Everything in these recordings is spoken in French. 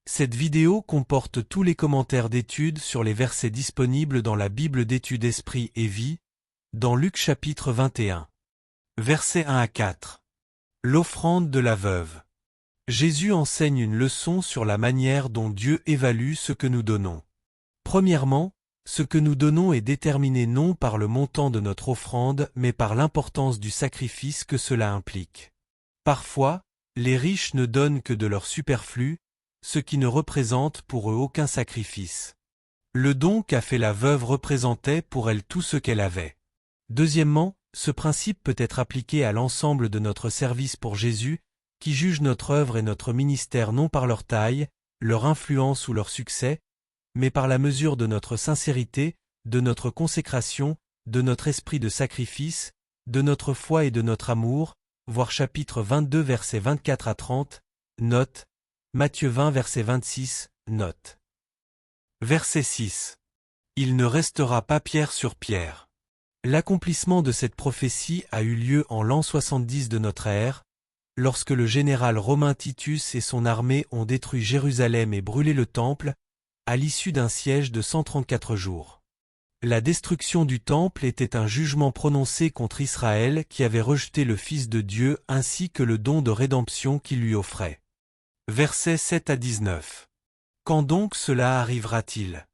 Cette vidéo comporte tous les commentaires d'études sur les versets disponibles dans la Bible d'études Esprit et Vie, dans Luc chapitre 21. Versets 1 à 4. L'offrande de la veuve. Jésus enseigne une leçon sur la manière dont Dieu évalue ce que nous donnons. Premièrement, ce que nous donnons est déterminé non par le montant de notre offrande mais par l'importance du sacrifice que cela implique. Parfois, les riches ne donnent que de leur superflu, ce qui ne représente pour eux aucun sacrifice. Le don qu'a fait la veuve représentait pour elle tout ce qu'elle avait. Deuxièmement, ce principe peut être appliqué à l'ensemble de notre service pour Jésus, qui juge notre œuvre et notre ministère non par leur taille, leur influence ou leur succès, mais par la mesure de notre sincérité, de notre consécration, de notre esprit de sacrifice, de notre foi et de notre amour, voir chapitre 22 versets 24 à 30, note, Matthieu 20 verset 26, note. Verset 6. Il ne restera pas pierre sur pierre. L'accomplissement de cette prophétie a eu lieu en l'an 70 de notre ère, lorsque le général romain Titus et son armée ont détruit Jérusalem et brûlé le temple, à l'issue d'un siège de 134 jours. La destruction du temple était un jugement prononcé contre Israël qui avait rejeté le Fils de Dieu ainsi que le don de rédemption qu'il lui offrait. Versets 7 à 19. Quand donc cela arrivera-t-il?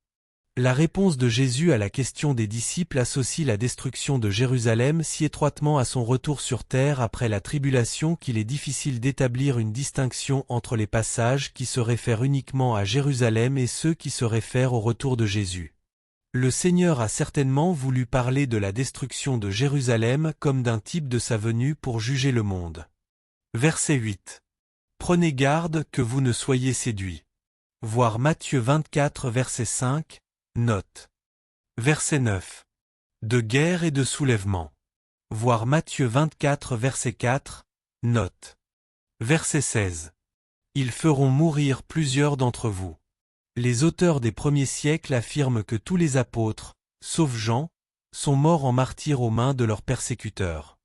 La réponse de Jésus à la question des disciples associe la destruction de Jérusalem si étroitement à son retour sur terre après la tribulation qu'il est difficile d'établir une distinction entre les passages qui se réfèrent uniquement à Jérusalem et ceux qui se réfèrent au retour de Jésus. Le Seigneur a certainement voulu parler de la destruction de Jérusalem comme d'un type de sa venue pour juger le monde. Verset 8. Prenez garde que vous ne soyez séduits. Voir Matthieu 24 verset 5, note. Verset 9. De guerre et de soulèvement. Voir Matthieu 24 verset 4, note. Verset 16. Ils feront mourir plusieurs d'entre vous. Les auteurs des premiers siècles affirment que tous les apôtres, sauf Jean, sont morts en martyrs aux mains de leurs persécuteurs.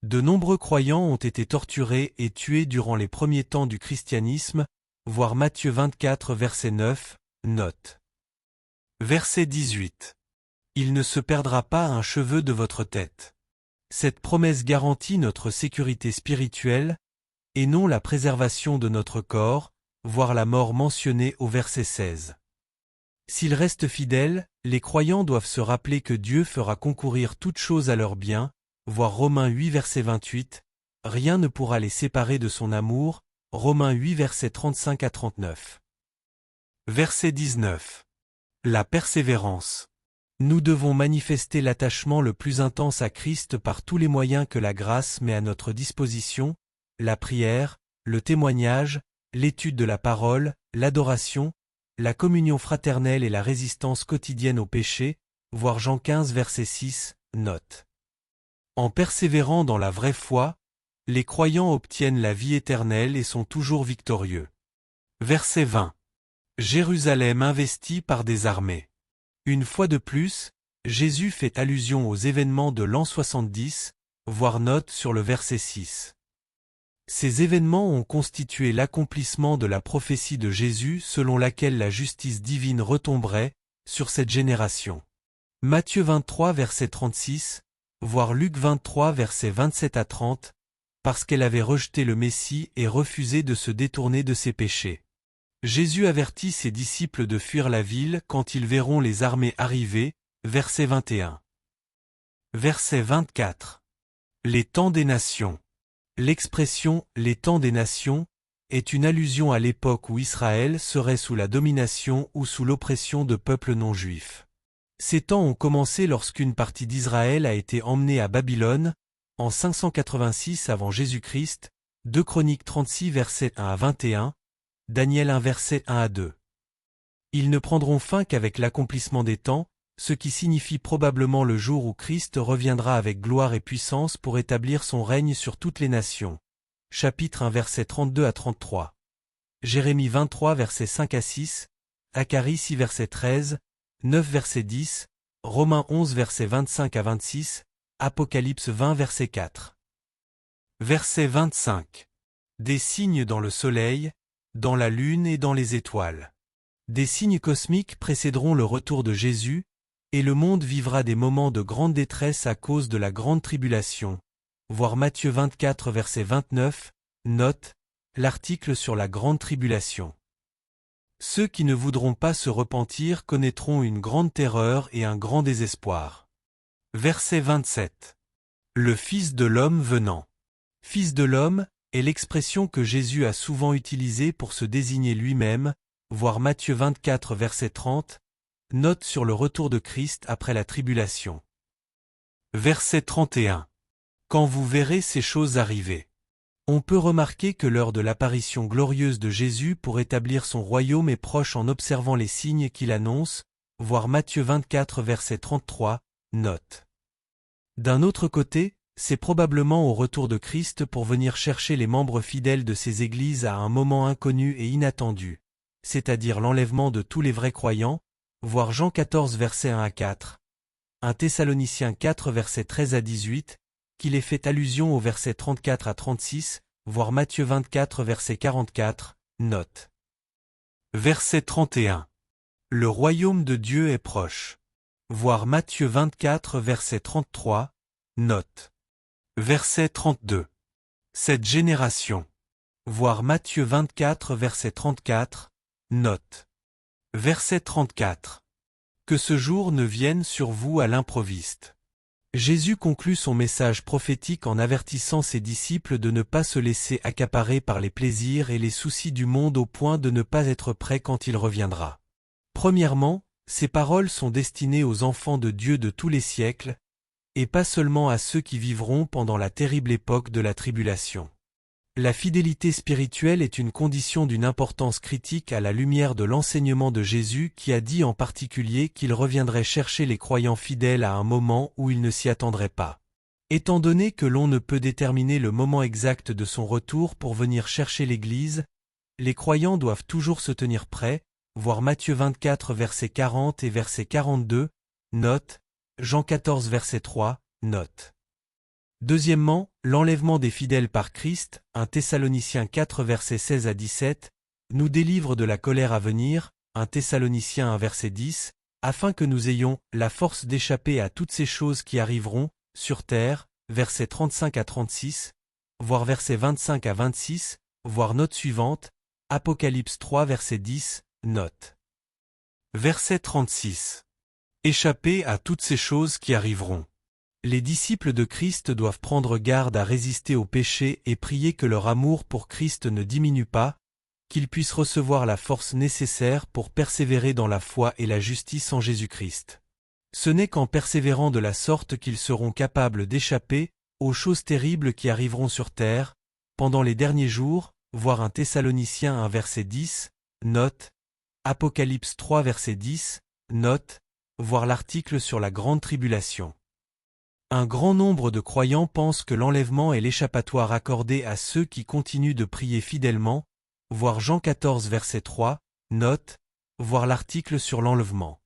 De nombreux croyants ont été torturés et tués durant les premiers temps du christianisme, voir Matthieu 24 verset 9, note. Verset 18. Il ne se perdra pas un cheveu de votre tête. Cette promesse garantit notre sécurité spirituelle, et non la préservation de notre corps, voir la mort mentionnée au verset 16. S'ils restent fidèles, les croyants doivent se rappeler que Dieu fera concourir toutes choses à leur bien, voir Romains 8 verset 28, rien ne pourra les séparer de son amour, Romains 8 verset 35 à 39. Verset 19. La persévérance. Nous devons manifester l'attachement le plus intense à Christ par tous les moyens que la grâce met à notre disposition, la prière, le témoignage, l'étude de la parole, l'adoration, la communion fraternelle et la résistance quotidienne au péché, voir Jean 15 verset 6, note. En persévérant dans la vraie foi, les croyants obtiennent la vie éternelle et sont toujours victorieux. Verset 20. Jérusalem investie par des armées. Une fois de plus, Jésus fait allusion aux événements de l'an 70, voir note sur le verset 6. Ces événements ont constitué l'accomplissement de la prophétie de Jésus selon laquelle la justice divine retomberait sur cette génération. Matthieu 23 verset 36, voir Luc 23 verset 27 à 30, parce qu'elle avait rejeté le Messie et refusé de se détourner de ses péchés. Jésus avertit ses disciples de fuir la ville quand ils verront les armées arriver, verset 21. Verset 24. Les temps des nations. L'expression « les temps des nations » est une allusion à l'époque où Israël serait sous la domination ou sous l'oppression de peuples non juifs. Ces temps ont commencé lorsqu'une partie d'Israël a été emmenée à Babylone, en 586 avant Jésus-Christ, 2 Chroniques 36 versets 1 à 21, Daniel 1 verset 1 à 2. Ils ne prendront fin qu'avec l'accomplissement des temps, ce qui signifie probablement le jour où Christ reviendra avec gloire et puissance pour établir son règne sur toutes les nations. Chapitre 1 versets 32 à 33. Jérémie 23 versets 5 à 6, Zacharie 6 verset 13, 9 verset 10, Romains 11 versets 25 à 26, Apocalypse 20 verset 4. Verset 25. Des signes dans le soleil, dans la lune et dans les étoiles. Des signes cosmiques précéderont le retour de Jésus, et le monde vivra des moments de grande détresse à cause de la grande tribulation. Voir Matthieu 24 verset 29, note, l'article sur la grande tribulation. Ceux qui ne voudront pas se repentir connaîtront une grande terreur et un grand désespoir. Verset 27. Le Fils de l'homme venant. Fils de l'homme est l'expression que Jésus a souvent utilisée pour se désigner lui-même, voir Matthieu 24 verset 30, note sur le retour de Christ après la tribulation. Verset 31. Quand vous verrez ces choses arriver. On peut remarquer que l'heure de l'apparition glorieuse de Jésus pour établir son royaume est proche en observant les signes qu'il annonce, voir Matthieu 24 verset 33, note. D'un autre côté, c'est probablement au retour de Christ pour venir chercher les membres fidèles de ces églises à un moment inconnu et inattendu, c'est-à-dire l'enlèvement de tous les vrais croyants, voir Jean 14 verset 1 à 4, 1 Thessaloniciens 4 verset 13 à 18, qu'il ait fait allusion au verset 34 à 36, voir Matthieu 24 verset 44, note. Verset 31. Le royaume de Dieu est proche. Voir Matthieu 24 verset 33, note. Verset 32. Cette génération. Voir Matthieu 24 verset 34, note. Verset 34. Que ce jour ne vienne sur vous à l'improviste. Jésus conclut son message prophétique en avertissant ses disciples de ne pas se laisser accaparer par les plaisirs et les soucis du monde au point de ne pas être prêts quand il reviendra. Premièrement, ces paroles sont destinées aux enfants de Dieu de tous les siècles, et pas seulement à ceux qui vivront pendant la terrible époque de la tribulation. La fidélité spirituelle est une condition d'une importance critique à la lumière de l'enseignement de Jésus qui a dit en particulier qu'il reviendrait chercher les croyants fidèles à un moment où ils ne s'y attendraient pas. Étant donné que l'on ne peut déterminer le moment exact de son retour pour venir chercher l'Église, les croyants doivent toujours se tenir prêts, voir Matthieu 24 verset 40 et verset 42, note, Jean 14 verset 3, note. Deuxièmement, l'enlèvement des fidèles par Christ, 1 Thessaloniciens 4 versets 16 à 17, nous délivre de la colère à venir, 1 Thessaloniciens 1 verset 10, afin que nous ayons la force d'échapper à toutes ces choses qui arriveront, sur terre, versets 35 à 36, voire versets 25 à 26, voire note suivante, Apocalypse 3 verset 10, note. Verset 36. Échapper à toutes ces choses qui arriveront. Les disciples de Christ doivent prendre garde à résister au péché et prier que leur amour pour Christ ne diminue pas, qu'ils puissent recevoir la force nécessaire pour persévérer dans la foi et la justice en Jésus-Christ. Ce n'est qu'en persévérant de la sorte qu'ils seront capables d'échapper aux choses terribles qui arriveront sur terre, pendant les derniers jours, voir 1 Thessaloniciens 1 verset 10, note, Apocalypse 3 verset 10, note, voir l'article sur la grande tribulation. Un grand nombre de croyants pensent que l'enlèvement est l'échappatoire accordé à ceux qui continuent de prier fidèlement, voir Jean 14 verset 3, note, voir l'article sur l'enlèvement.